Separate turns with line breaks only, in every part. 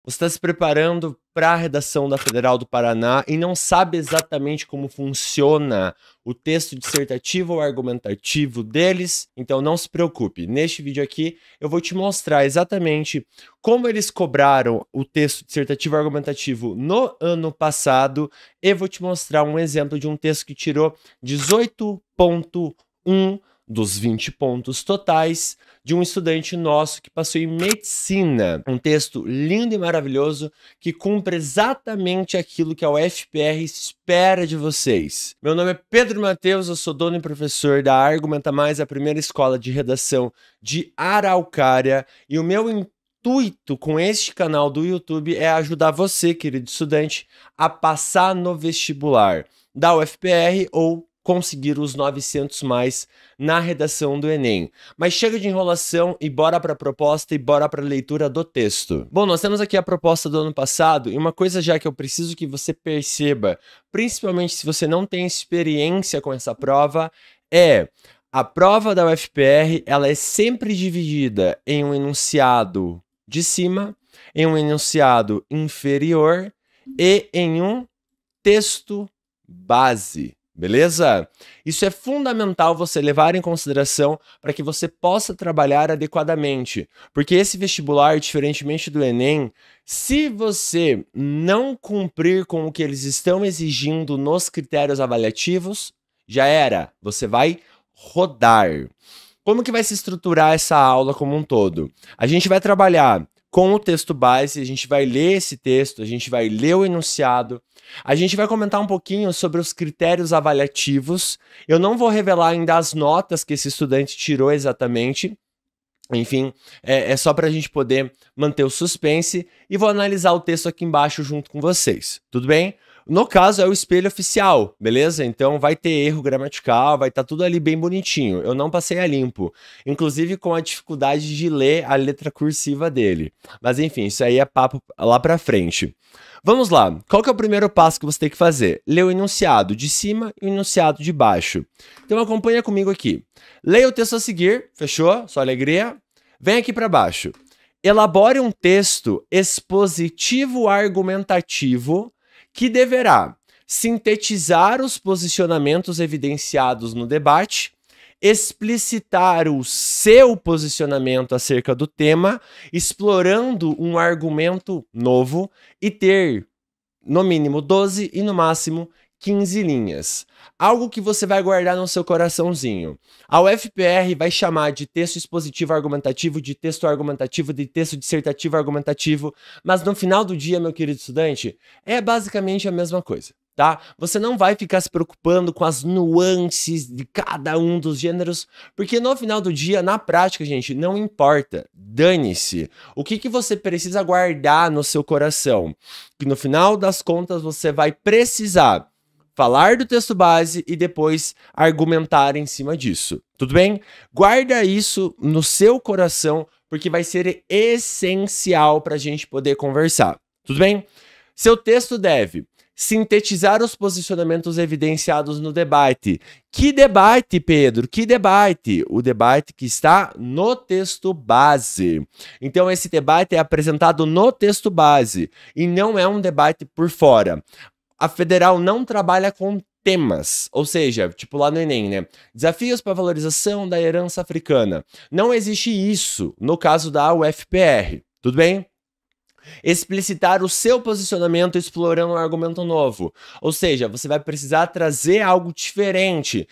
Você está se preparando para a redação da Federal do Paraná e não sabe exatamente como funciona o texto dissertativo ou argumentativo deles? Então não se preocupe. Neste vídeo aqui eu vou te mostrar exatamente como eles cobraram o texto dissertativo ou argumentativo no ano passado e vou te mostrar um exemplo de um texto que tirou 18,1 dos 20 pontos totais de um estudante nosso que passou em medicina. Um texto lindo e maravilhoso que cumpre exatamente aquilo que a UFPR espera de vocês. Meu nome é Pedro Matheus, eu sou dono e professor da Argumenta Mais, a primeira escola de redação de Araucária, e o meu intuito com este canal do YouTube é ajudar você, querido estudante, a passar no vestibular da UFPR ou conseguir os 900 mais na redação do Enem. Mas chega de enrolação e bora para a proposta e bora para a leitura do texto. Bom, nós temos aqui a proposta do ano passado e uma coisa já que eu preciso que você perceba, principalmente se você não tem experiência com essa prova, é a prova da UFPR, ela é sempre dividida em um enunciado de cima, em um enunciado inferior e em um texto base. Beleza? Isso é fundamental você levar em consideração para que você possa trabalhar adequadamente, porque esse vestibular, diferentemente do Enem, se você não cumprir com o que eles estão exigindo nos critérios avaliativos, já era, você vai rodar. Como que vai se estruturar essa aula como um todo? A gente vai trabalhar com o texto base, a gente vai ler esse texto, a gente vai ler o enunciado, a gente vai comentar um pouquinho sobre os critérios avaliativos. Eu não vou revelar ainda as notas que esse estudante tirou exatamente, enfim, é só para a gente poder manter o suspense, e vou analisar o texto aqui embaixo junto com vocês, tudo bem? No caso, é o espelho oficial, beleza? Então vai ter erro gramatical, vai estar tudo ali bem bonitinho. Eu não passei a limpo, inclusive com a dificuldade de ler a letra cursiva dele. Mas enfim, isso aí é papo lá pra frente. Vamos lá, qual que é o primeiro passo que você tem que fazer? Ler o enunciado de cima e o enunciado de baixo. Então acompanha comigo aqui. Leia o texto a seguir, fechou? Só alegria. Vem aqui para baixo. Elabore um texto expositivo argumentativo que deverá sintetizar os posicionamentos evidenciados no debate, explicitar o seu posicionamento acerca do tema, explorando um argumento novo e ter, no mínimo, 12 e no máximo 15 linhas. Algo que você vai guardar no seu coraçãozinho. A UFPR vai chamar de texto expositivo argumentativo, de texto argumentativo, de texto dissertativo argumentativo, mas no final do dia, meu querido estudante, é basicamente a mesma coisa, tá? Você não vai ficar se preocupando com as nuances de cada um dos gêneros, porque no final do dia, na prática, gente, não importa. Dane-se. O que você precisa guardar no seu coração? Que no final das contas você vai precisar falar do texto base e depois argumentar em cima disso. Tudo bem? Guarda isso no seu coração, porque vai ser essencial para a gente poder conversar. Tudo bem? Seu texto deve sintetizar os posicionamentos evidenciados no debate. Que debate, Pedro? Que debate? O debate que está no texto base. Então, esse debate é apresentado no texto base e não é um debate por fora. A Federal não trabalha com temas, ou seja, tipo lá no Enem, né? Desafios para a valorização da herança africana. Não existe isso no caso da UFPR, tudo bem? Explicitar o seu posicionamento explorando um argumento novo. Ou seja, você vai precisar trazer algo diferente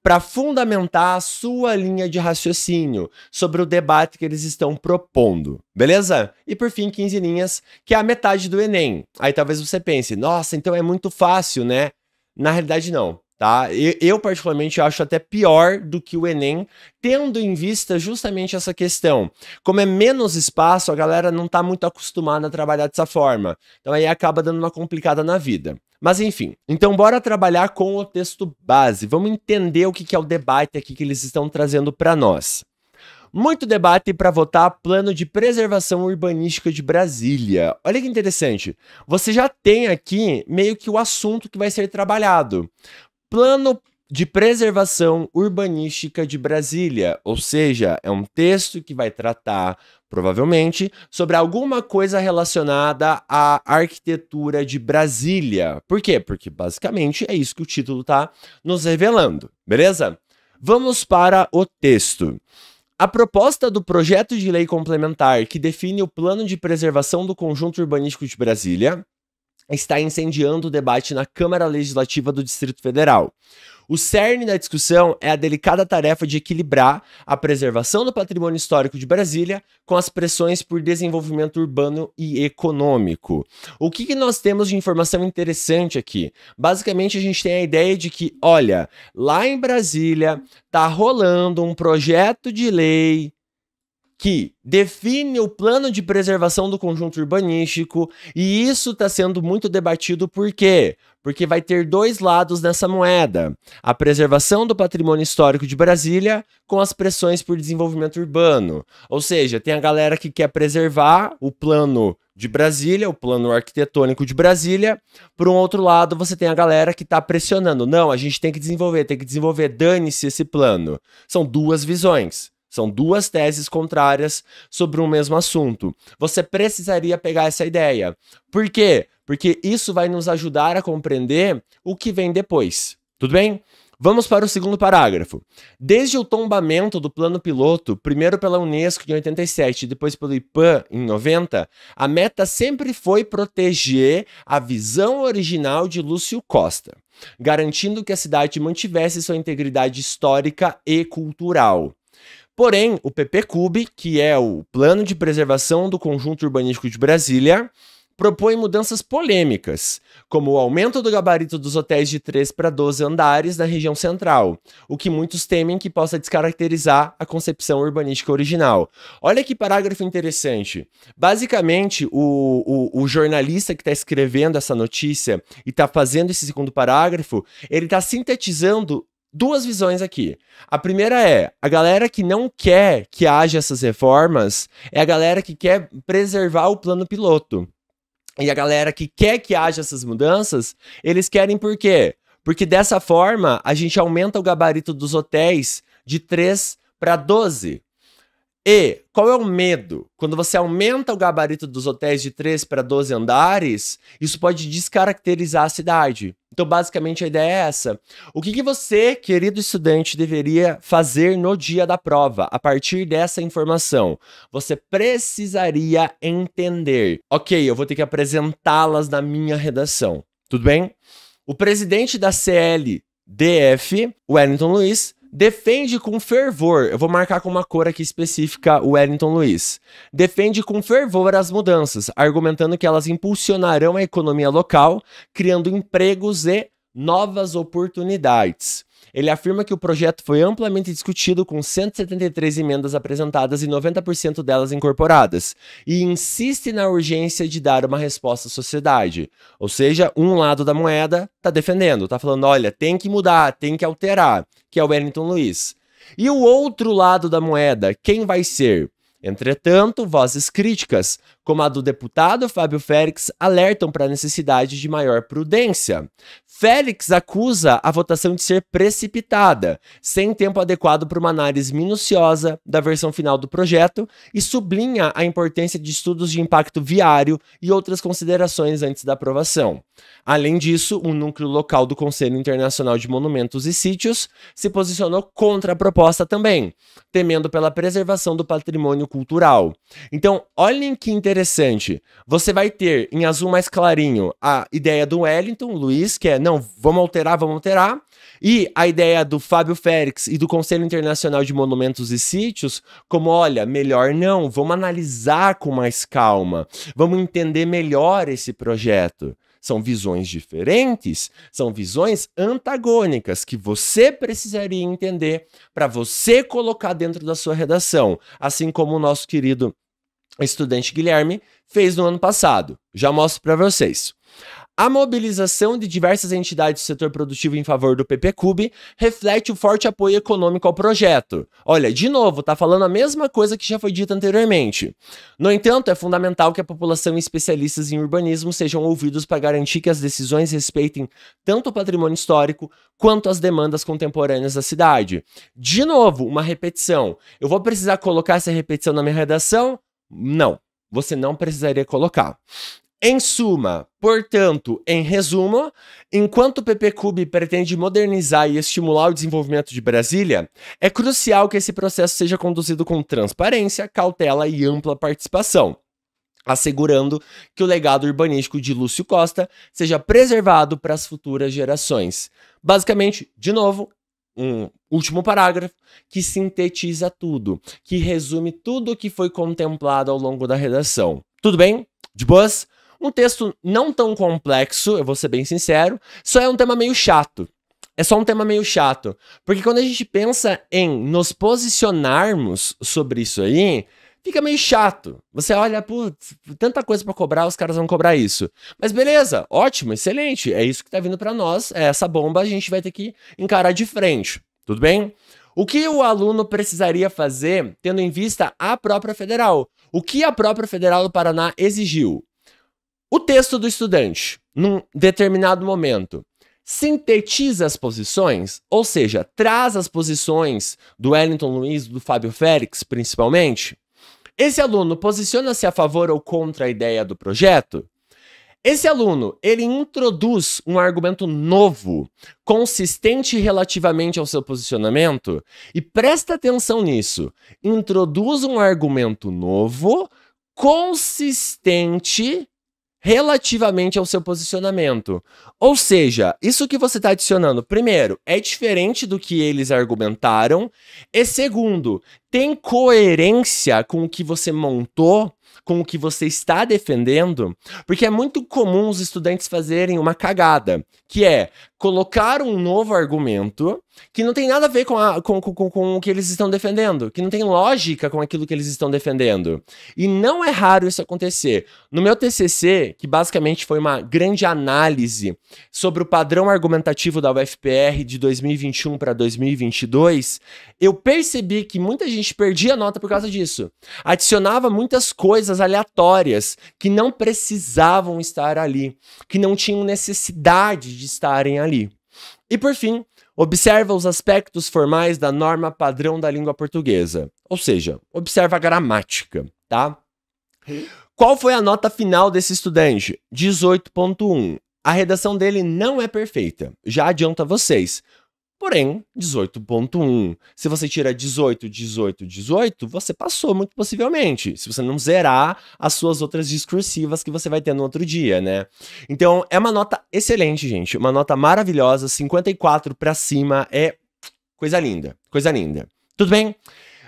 para fundamentar a sua linha de raciocínio sobre o debate que eles estão propondo, beleza? E por fim, 15 linhas, que é a metade do Enem. Aí talvez você pense, nossa, então é muito fácil, né? Na realidade, não. Tá? Eu particularmente acho até pior do que o Enem, tendo em vista justamente essa questão. Como é menos espaço, a galera não está muito acostumada a trabalhar dessa forma. Então aí acaba dando uma complicada na vida. Mas enfim, então bora trabalhar com o texto base. Vamos entender o que é o debate aqui que eles estão trazendo para nós. Muito debate para votar plano de preservação urbanística de Brasília. Olha que interessante. Você já tem aqui meio que o assunto que vai ser trabalhado. Plano de preservação urbanística de Brasília, ou seja, é um texto que vai tratar, provavelmente, sobre alguma coisa relacionada à arquitetura de Brasília. Por quê? Porque basicamente é isso que o título está nos revelando, beleza? Vamos para o texto. A proposta do projeto de lei complementar que define o plano de preservação do conjunto urbanístico de Brasília está incendiando o debate na Câmara Legislativa do Distrito Federal. O cerne da discussão é a delicada tarefa de equilibrar a preservação do patrimônio histórico de Brasília com as pressões por desenvolvimento urbano e econômico. O que nós temos de informação interessante aqui? Basicamente, a gente tem a ideia de que, olha, lá em Brasília tá rolando um projeto de lei que define o plano de preservação do conjunto urbanístico, e isso está sendo muito debatido por quê? Porque vai ter dois lados nessa moeda. A preservação do patrimônio histórico de Brasília com as pressões por desenvolvimento urbano. Ou seja, tem a galera que quer preservar o plano de Brasília, o plano arquitetônico de Brasília. Por um outro lado, você tem a galera que está pressionando. Não, a gente tem que desenvolver, dane-se esse plano. São duas visões. São duas teses contrárias sobre um mesmo assunto. Você precisaria pegar essa ideia. Por quê? Porque isso vai nos ajudar a compreender o que vem depois. Tudo bem? Vamos para o segundo parágrafo. Desde o tombamento do plano piloto, primeiro pela Unesco em 87 e depois pelo IPAM em 90, a meta sempre foi proteger a visão original de Lúcio Costa, garantindo que a cidade mantivesse sua integridade histórica e cultural. Porém, o PPCUB, que é o Plano de Preservação do Conjunto Urbanístico de Brasília, propõe mudanças polêmicas, como o aumento do gabarito dos hotéis de 3 para 12 andares na região central, o que muitos temem que possa descaracterizar a concepção urbanística original. Olha que parágrafo interessante. Basicamente, o jornalista que está escrevendo essa notícia e está fazendo esse segundo parágrafo, ele está sintetizando duas visões aqui. A primeira é, a galera que não quer que haja essas reformas é a galera que quer preservar o plano piloto. E a galera que quer que haja essas mudanças, eles querem por quê? Porque dessa forma, a gente aumenta o gabarito dos hotéis de 3 para 12. E qual é o medo? Quando você aumenta o gabarito dos hotéis de 3 para 12 andares, isso pode descaracterizar a cidade. Então, basicamente, a ideia é essa. O que você, querido estudante, deveria fazer no dia da prova, a partir dessa informação? Você precisaria entender. Ok, eu vou ter que apresentá-las na minha redação. Tudo bem? O presidente da CLDF, Wellington Luiz, defende com fervor, eu vou marcar com uma cor aqui específica o Wellington Luiz, defende com fervor as mudanças, argumentando que elas impulsionarão a economia local, criando empregos e novas oportunidades. Ele afirma que o projeto foi amplamente discutido com 173 emendas apresentadas e 90% delas incorporadas, e insiste na urgência de dar uma resposta à sociedade. Ou seja, um lado da moeda está defendendo, está falando, olha, tem que mudar, tem que alterar, que é o Wellington Luiz. E o outro lado da moeda, quem vai ser? Entretanto, vozes críticas, como a do deputado Fábio Félix, alertam para a necessidade de maior prudência. Félix acusa a votação de ser precipitada, sem tempo adequado para uma análise minuciosa da versão final do projeto, e sublinha a importância de estudos de impacto viário e outras considerações antes da aprovação. Além disso, o núcleo local do Conselho Internacional de Monumentos e Sítios se posicionou contra a proposta também, temendo pela preservação do patrimônio cultural. Então, olhem que interessante. Você vai ter, em azul mais clarinho, a ideia do Wellington Luiz, que é, não, vamos alterar, e a ideia do Fábio Félix e do Conselho Internacional de Monumentos e Sítios, como, olha, melhor não, vamos analisar com mais calma, vamos entender melhor esse projeto. São visões diferentes, são visões antagônicas que você precisaria entender para você colocar dentro da sua redação, assim como o nosso querido estudante Guilherme fez no ano passado. Já mostro para vocês. A mobilização de diversas entidades do setor produtivo em favor do PPCub reflete o forte apoio econômico ao projeto. Olha, de novo, tá falando a mesma coisa que já foi dita anteriormente. No entanto, é fundamental que a população e especialistas em urbanismo sejam ouvidos para garantir que as decisões respeitem tanto o patrimônio histórico quanto as demandas contemporâneas da cidade. De novo, uma repetição. Eu vou precisar colocar essa repetição na minha redação? Não, você não precisaria colocar. Em suma, portanto, em resumo, enquanto o PPCub pretende modernizar e estimular o desenvolvimento de Brasília, é crucial que esse processo seja conduzido com transparência, cautela e ampla participação, assegurando que o legado urbanístico de Lúcio Costa seja preservado para as futuras gerações. Basicamente, de novo, um último parágrafo que sintetiza tudo, que resume tudo o que foi contemplado ao longo da redação. Tudo bem? De boas? Um texto não tão complexo, eu vou ser bem sincero, só é um tema meio chato. É só um tema meio chato. Porque quando a gente pensa em nos posicionarmos sobre isso aí, fica meio chato. Você olha, putz, tanta coisa pra cobrar, os caras vão cobrar isso. Mas beleza, ótimo, excelente. É isso que tá vindo pra nós, é essa bomba, a gente vai ter que encarar de frente. Tudo bem? O que o aluno precisaria fazer, tendo em vista a própria federal? O que a própria Federal do Paraná exigiu? O texto do estudante, num determinado momento, sintetiza as posições, ou seja, traz as posições do Wellington Luiz, do Fábio Félix, principalmente. Esse aluno posiciona-se a favor ou contra a ideia do projeto? Esse aluno, ele introduz um argumento novo, consistente relativamente ao seu posicionamento? E presta atenção nisso, introduz um argumento novo, consistente relativamente ao seu posicionamento. Ou seja, isso que você está adicionando, primeiro, é diferente do que eles argumentaram, e segundo, tem coerência com o que você montou, com o que você está defendendo, porque é muito comum os estudantes fazerem uma cagada, que é colocar um novo argumento que não tem nada a ver com o que eles estão defendendo, que não tem lógica com aquilo que eles estão defendendo. E não é raro isso acontecer. No meu TCC, que basicamente foi uma grande análise sobre o padrão argumentativo da UFPR de 2021 para 2022, eu percebi que muita gente perdia nota por causa disso. Adicionava muitas coisas aleatórias que não precisavam estar ali, que não tinham necessidade de estarem ali. E por fim, observa os aspectos formais da norma padrão da língua portuguesa. Ou seja, observa a gramática, tá? Qual foi a nota final desse estudante? 18.1. A redação dele não é perfeita, já adianto a vocês. Porém, 18.1. Se você tira 18, 18, 18, você passou muito possivelmente. Se você não zerar as suas outras discursivas que você vai ter no outro dia, né? Então, é uma nota excelente, gente. Uma nota maravilhosa. 54 pra cima é coisa linda. Coisa linda. Tudo bem?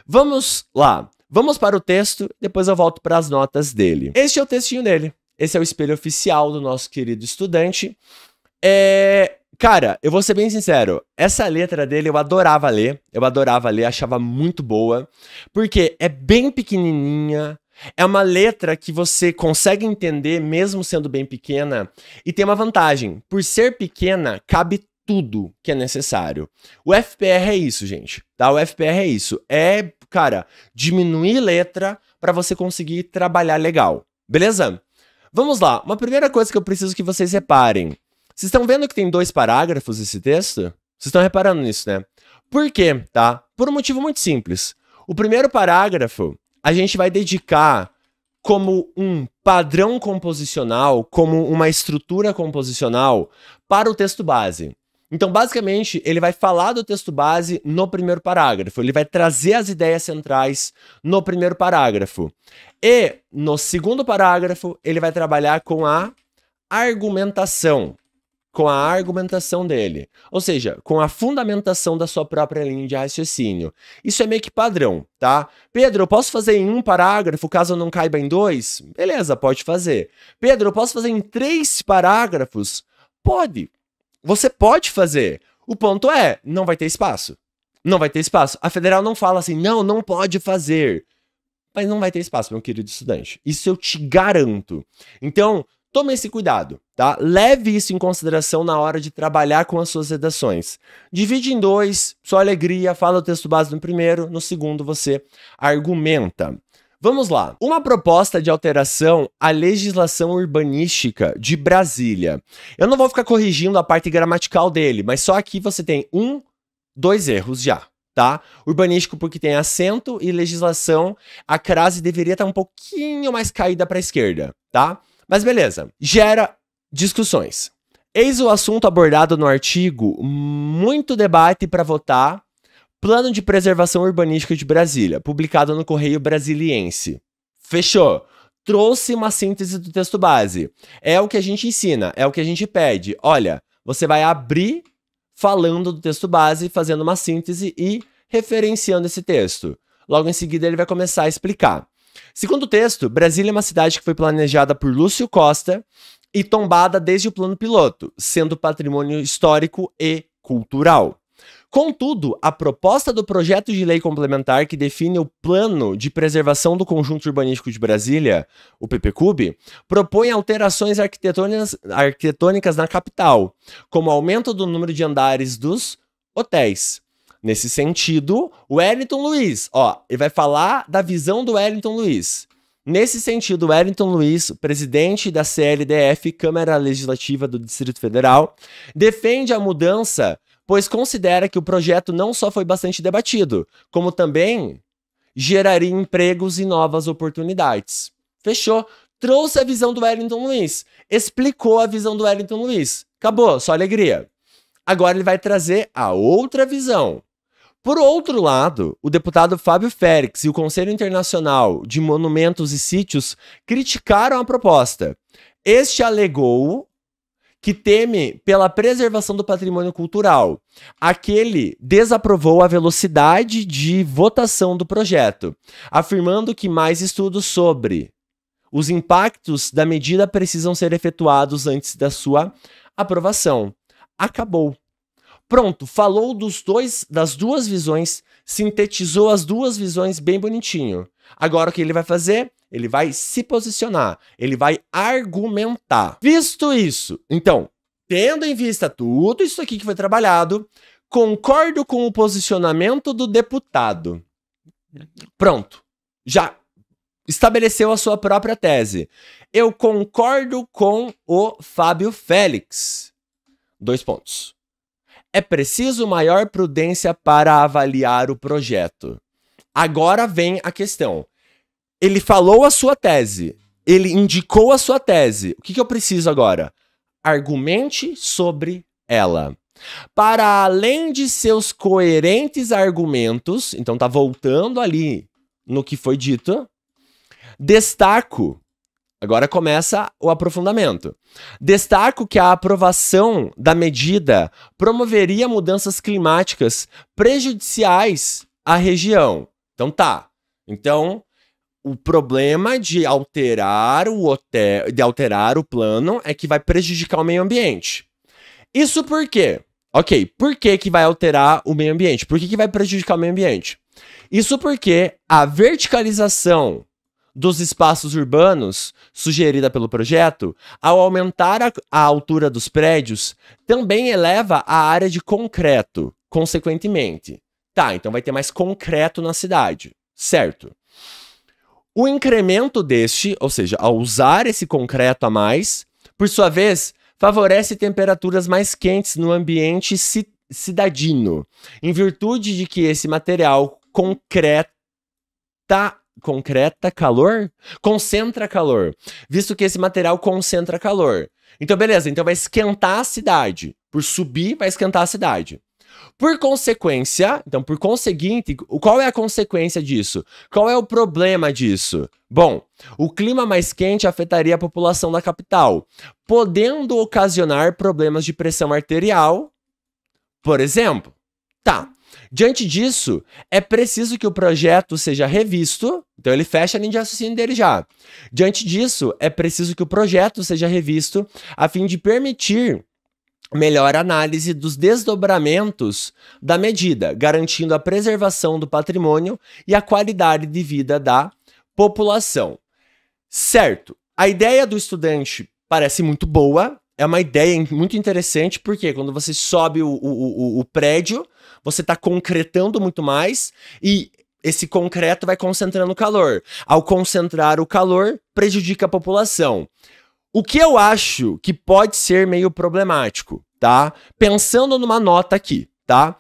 Vamos lá. Vamos para o texto, depois eu volto para as notas dele. Este é o textinho dele. Esse é o espelho oficial do nosso querido estudante. Cara, eu vou ser bem sincero, essa letra dele eu adorava ler, achava muito boa, porque é bem pequenininha, é uma letra que você consegue entender mesmo sendo bem pequena, e tem uma vantagem, por ser pequena, cabe tudo que é necessário. O FPR é isso, gente, tá? O FPR é isso, cara, diminuir letra para você conseguir trabalhar legal, beleza? Vamos lá, uma primeira coisa que eu preciso que vocês reparem. Vocês estão vendo que tem 2 parágrafos esse texto? Vocês estão reparando nisso, né? Por quê, tá? Por um motivo muito simples. O primeiro parágrafo, a gente vai dedicar como um padrão composicional, como uma estrutura composicional para o texto base. Então, basicamente, ele vai falar do texto base no primeiro parágrafo. Ele vai trazer as ideias centrais no primeiro parágrafo. E, no segundo parágrafo, ele vai trabalhar com a argumentação. Com a argumentação dele, ou seja, com a fundamentação da sua própria linha de raciocínio. Isso é meio que padrão, tá? Pedro, eu posso fazer em um parágrafo caso eu não caiba em 2? Beleza, pode fazer. Pedro, eu posso fazer em 3 parágrafos? Pode. Você pode fazer. O ponto é, não vai ter espaço. Não vai ter espaço. A federal não fala assim, não pode fazer. Mas não vai ter espaço, meu querido estudante. Isso eu te garanto. Então, Tome esse cuidado, tá? Leve isso em consideração na hora de trabalhar com as suas redações. Divide em 2, só alegria, fala o texto base no primeiro, no segundo você argumenta. Vamos lá. Uma proposta de alteração à legislação urbanística de Brasília. Eu não vou ficar corrigindo a parte gramatical dele, mas só aqui você tem 2 erros já, tá? Urbanístico porque tem acento e legislação, a crase deveria estar um pouquinho mais caída para a esquerda, tá? Mas beleza. Gera discussões. Eis o assunto abordado no artigo, muito debate para votar, Plano de Preservação Urbanística de Brasília, publicado no Correio Brasiliense. Fechou. Trouxe uma síntese do texto base. É o que a gente ensina, é o que a gente pede. Olha, você vai abrir falando do texto base, fazendo uma síntese e referenciando esse texto. Logo em seguida ele vai começar a explicar. Segundo o texto, Brasília é uma cidade que foi planejada por Lúcio Costa e tombada desde o plano piloto, sendo patrimônio histórico e cultural. Contudo, a proposta do projeto de lei complementar que define o Plano de Preservação do Conjunto Urbanístico de Brasília, o PPCUB, propõe alterações arquitetônicas na capital, como aumento do número de andares dos hotéis. Nesse sentido, o Wellington Luiz, ele vai falar da visão do Wellington Luiz. Nesse sentido, Wellington Luiz, presidente da CLDF, Câmara Legislativa do Distrito Federal, defende a mudança, pois considera que o projeto não só foi bastante debatido, como também geraria empregos e novas oportunidades. Fechou? Trouxe a visão do Wellington Luiz, explicou a visão do Wellington Luiz. Acabou, só alegria. Agora ele vai trazer a outra visão. Por outro lado, o deputado Fábio Félix e o Conselho Internacional de Monumentos e Sítios criticaram a proposta. Este alegou que teme pela preservação do patrimônio cultural. Aquele desaprovou a velocidade de votação do projeto, afirmando que mais estudos sobre os impactos da medida precisam ser efetuados antes da sua aprovação. Acabou. Pronto, falou das duas visões, sintetizou as duas visões bem bonitinho. Agora o que ele vai fazer? Ele vai se posicionar, ele vai argumentar. Visto isso, então, tendo em vista tudo isso aqui que foi trabalhado, concordo com o posicionamento do deputado. Pronto, já estabeleceu a sua própria tese. Eu concordo com o Fábio Félix. 2 pontos. É preciso maior prudência para avaliar o projeto. Agora vem a questão. Ele falou a sua tese, ele indicou a sua tese. O que eu preciso agora? Argumente sobre ela. Para além de seus coerentes argumentos, então tá voltando ali no que foi dito, destaco, agora começa o aprofundamento. Destaco que a aprovação da medida promoveria mudanças climáticas prejudiciais à região. Então, o problema de alterar o plano é que vai prejudicar o meio ambiente. Isso por quê? Ok, por que vai alterar o meio ambiente? Por que vai prejudicar o meio ambiente? Isso porque a verticalização dos espaços urbanos sugerida pelo projeto, ao aumentar a altura dos prédios, também eleva a área de concreto, consequentemente. Então vai ter mais concreto na cidade, certo? O incremento deste, ou seja, ao usar esse concreto a mais, por sua vez, favorece temperaturas mais quentes no ambiente cidadino, em virtude de que esse material concentra calor, visto que esse material concentra calor. Então, beleza, então vai esquentar a cidade. Por subir, vai esquentar a cidade. Por consequência, então, por conseguinte, qual é a consequência disso? Qual é o problema disso? Bom, o clima mais quente afetaria a população da capital, podendo ocasionar problemas de pressão arterial, por exemplo. Diante disso, é preciso que o projeto seja revisto. Então ele fecha a linha de raciocínio dele já. Diante disso, é preciso que o projeto seja revisto a fim de permitir melhor análise dos desdobramentos da medida, garantindo a preservação do patrimônio e a qualidade de vida da população. Certo, a ideia do estudante parece muito boa, é uma ideia muito interessante, porque quando você sobe o prédio, você está concretando muito mais e esse concreto vai concentrando calor. Ao concentrar o calor, prejudica a população. O que eu acho que pode ser meio problemático, tá? Pensando numa nota aqui, tá?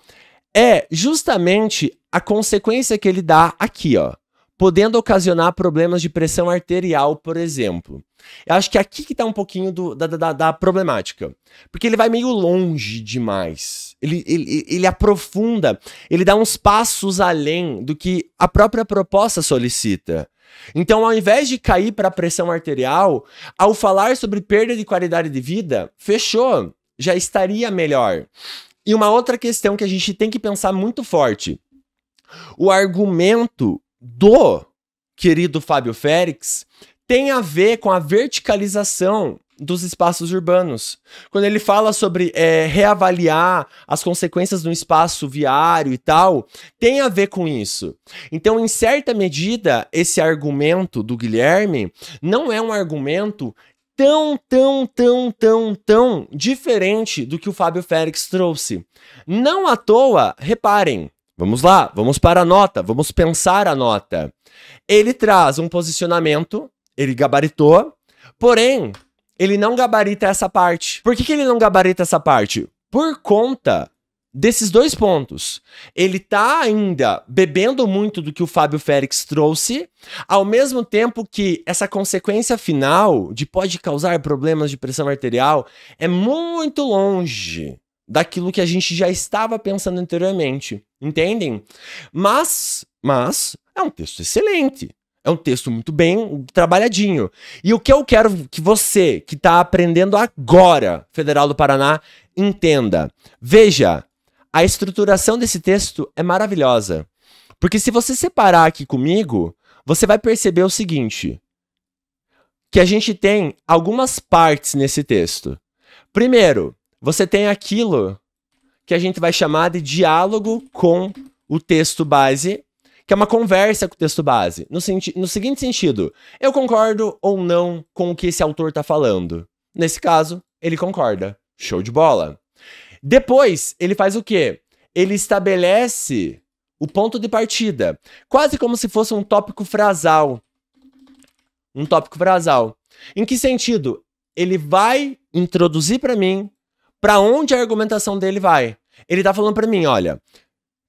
É justamente a consequência que ele dá aqui, ó. Podendo ocasionar problemas de pressão arterial, por exemplo. Eu acho que aqui que tá um pouquinho da problemática. Porque ele vai meio longe demais. Ele aprofunda, ele dá uns passos além do que a própria proposta solicita. Então, ao invés de cair para a pressão arterial, ao falar sobre perda de qualidade de vida, fechou, já estaria melhor. E uma outra questão que a gente tem que pensar muito forte. O argumento do querido Fábio Félix tem a ver com a verticalização dos espaços urbanos. Quando ele fala sobre reavaliar as consequências do espaço viário e tal, tem a ver com isso. Então, em certa medida, esse argumento do Guilherme não é um argumento tão diferente do que o Fábio Félix trouxe. Não à toa, reparem, vamos lá, vamos para a nota, vamos pensar a nota. Ele traz um posicionamento, ele gabaritou, porém, ele não gabarita essa parte. Por que ele não gabarita essa parte? Por conta desses dois pontos. Ele tá ainda bebendo muito do que o Fábio Félix trouxe, ao mesmo tempo que essa consequência final de pode causar problemas de pressão arterial é muito longe daquilo que a gente já estava pensando anteriormente. Entendem? Mas é um texto excelente. É um texto muito bem trabalhadinho. E o que eu quero que você, que está aprendendo agora, Federal do Paraná, entenda. Veja, a estruturação desse texto é maravilhosa. Porque se você separar aqui comigo, você vai perceber o seguinte. Que a gente tem algumas partes nesse texto. Primeiro, você tem aquilo que a gente vai chamar de diálogo com o texto base, que é uma conversa com o texto base. No seguinte sentido, eu concordo ou não com o que esse autor está falando. Nesse caso, ele concorda. Show de bola. Depois, ele faz o quê? Ele estabelece o ponto de partida. Quase como se fosse um tópico frasal. Um tópico frasal. Em que sentido? Ele vai introduzir para mim para onde a argumentação dele vai. Ele está falando para mim, olha...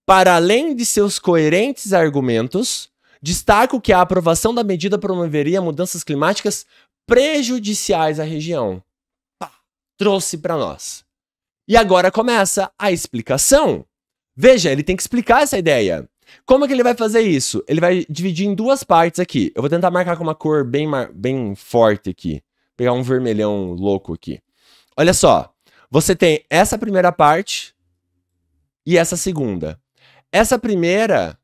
Para além de seus coerentes argumentos, destaco que a aprovação da medida promoveria mudanças climáticas prejudiciais à região. Pá, trouxe para nós. E agora começa a explicação. Veja, ele tem que explicar essa ideia. Como é que ele vai fazer isso? Ele vai dividir em duas partes aqui. Eu vou tentar marcar com uma cor bem forte aqui. Pegar um vermelhão louco aqui. Olha só. Você tem essa primeira parte e essa segunda. Essa primeira,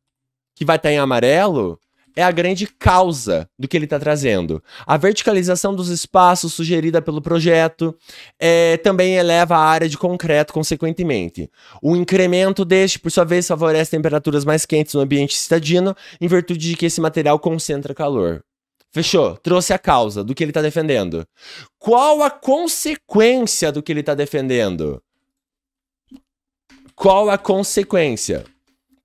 que vai estar em amarelo, é a grande causa do que ele está trazendo. A verticalização dos espaços sugerida pelo projeto também eleva a área de concreto, consequentemente. O incremento deste, por sua vez, favorece temperaturas mais quentes no ambiente citadino, em virtude de que esse material concentra calor. Fechou? Trouxe a causa do que ele está defendendo. Qual a consequência do que ele está defendendo? Qual a consequência?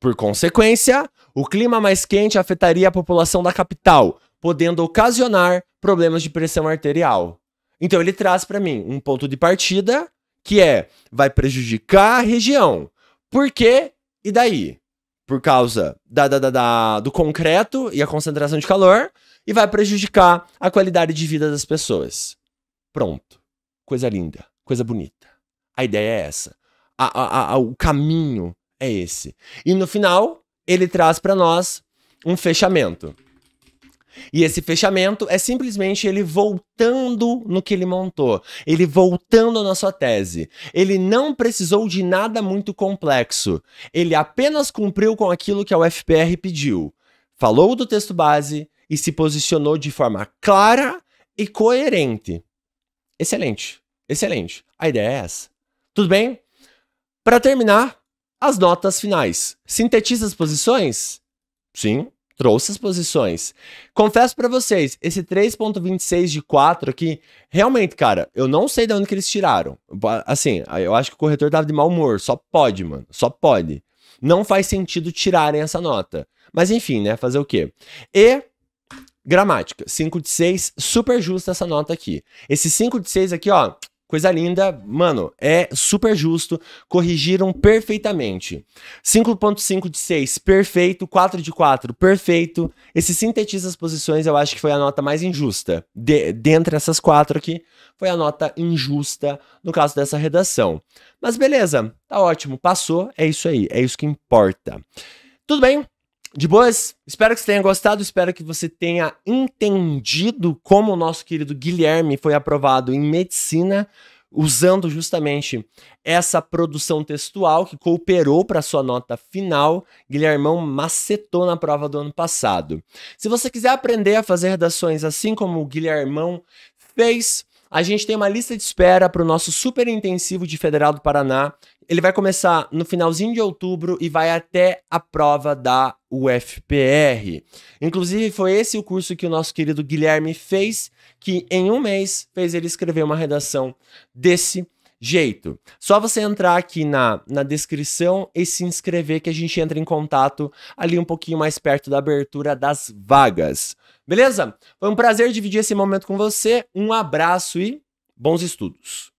Por consequência, o clima mais quente afetaria a população da capital, podendo ocasionar problemas de pressão arterial. Então ele traz para mim um ponto de partida que vai prejudicar a região. Por quê? E daí? Por causa do concreto e a concentração de calor, e vai prejudicar a qualidade de vida das pessoas. Pronto. Coisa linda, coisa bonita. A ideia é essa. O caminho é esse. E no final, ele traz para nós um fechamento. E esse fechamento é simplesmente ele voltando no que ele montou. Ele voltando na sua tese. Ele não precisou de nada muito complexo. Ele apenas cumpriu com aquilo que a UFPR pediu. Falou do texto base e se posicionou de forma clara e coerente. Excelente. Excelente. A ideia é essa. Tudo bem? Para terminar, as notas finais. Sintetiza as posições? Sim, Trouxe as posições. Confesso pra vocês, esse 3,26 de 4 aqui, realmente, cara, eu não sei de onde que eles tiraram. Assim, eu acho que o corretor tava de mau humor. Só pode, mano. Só pode. Não faz sentido tirarem essa nota. Mas enfim, né? Fazer o quê? E gramática, 5 de 6, super justa essa nota aqui. Esse 5 de 6 aqui, ó, coisa linda, mano, é super justo, corrigiram perfeitamente. 5,5 de 6, perfeito. 4 de 4, perfeito. Esse sintetiza as posições, eu acho que foi a nota mais injusta. Dentre essas 4 aqui, foi a nota injusta no caso dessa redação. Mas beleza, tá ótimo, passou, é isso aí, é isso que importa. Tudo bem? De boas? Espero que você tenha gostado, espero que você tenha entendido como o nosso querido Guilherme foi aprovado em medicina, usando justamente essa produção textual que cooperou para sua nota final. Guilhermão macetou na prova do ano passado. Se você quiser aprender a fazer redações assim como o Guilhermão fez, a gente tem uma lista de espera para o nosso super intensivo de Federal do Paraná. Ele vai começar no finalzinho de outubro e vai até a prova da UFPR. Inclusive, foi esse o curso que o nosso querido Guilherme fez, que em um mês fez ele escrever uma redação desse jeito. Só você entrar aqui na descrição e se inscrever que a gente entra em contato ali um pouquinho mais perto da abertura das vagas. Beleza? Foi um prazer dividir esse momento com você. Um abraço e bons estudos.